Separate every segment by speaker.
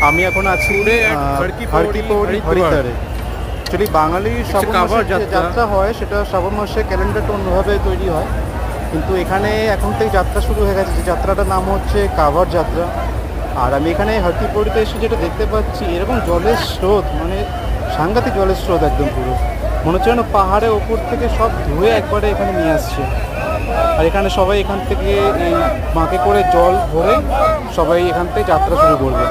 Speaker 1: আমি এখন আছি হরকিপৌড়ি হরিদ্বারে। অ্যাকচুয়ালি বাঙালির শ্রাবণ মাসে যে যাত্রা হয় সেটা শ্রাবণ মাসে ক্যালেন্ডারটা অন্যভাবে তৈরি হয়, কিন্তু এখানে এখন থেকে যাত্রা শুরু হয়ে গেছে। যে যাত্রাটার নাম হচ্ছে কাভার যাত্রা। আর আমি এখানে হরকিপৌড়িতে এসে যেটা দেখতে পাচ্ছি, এরকম জলের স্রোত, মানে সাংঘাতিক জলের স্রোত, একদম পুরো মনে হচ্ছে যেন পাহাড়ের ওপর থেকে সব ধুয়ে একবারে এখানে নিয়ে আসছে। আর এখানে সবাই এখান থেকে এই বাঁকে করে জল ভরে সবাই এখান থেকে যাত্রা শুরু করবে।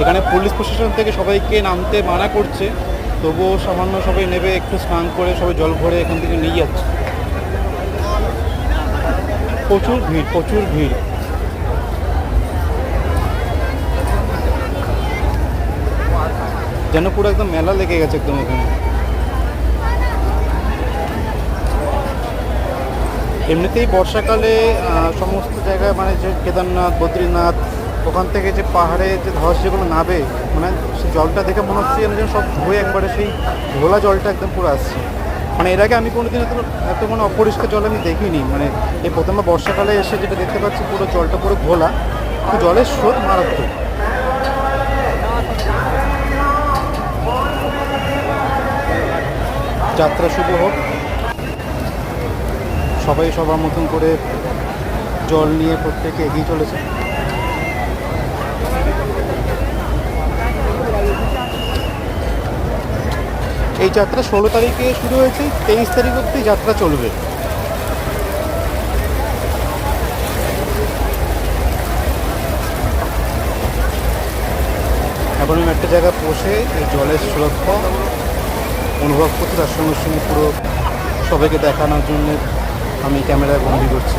Speaker 1: এখানে পুলিশ প্রশাসন থেকে সবাইকে নামতে মানা করছে, তবুও সামান্য সবাই নেবে, একটু স্নান করে সবাই জল ভরে এখান থেকে নিয়ে যাচ্ছে। প্রচুর ভিড়, প্রচুর ভিড়। যেন পুরো একদম মেলা লেগে গেছে একদম এখানে। এমনিতেই বর্ষাকালে সমস্ত জায়গায়, মানে যে কেদারনাথ, বদ্রীনাথ, ওখান থেকে যে পাহাড়ে যে ধস যেগুলো নাবে, মানে সেই জলটা দেখে মনে হচ্ছে যেন সব ধুয়ে একবারে সেই ঘোলা জলটা একদম পুরো আসছে। মানে এর আগে আমি কোনোদিন এত মানে অপরিষ্কার জল আমি দেখিনি। মানে এই প্রথমবার বর্ষাকালে এসে যেটা দেখতে পাচ্ছি, পুরো জলটা পুরো ঘোলা, জলের স্রোত মারাত্মক। যাত্রা শুভ হোক, সবাই সবার মতন করে জল নিয়ে প্রত্যেকে এগিয়ে চলেছে। এই যাত্রা 16 তারিখে শুরু হয়েছে, 23 তারিখ অবধি যাত্রা চলবে। এখন আমি একটা জায়গায় বসে এই জলের স্রোতটা অনুভব করছি, তার সঙ্গে সঙ্গে পুরো সবাইকে দেখানোর জন্য আমি ক্যামেরায় বন্দি করছি।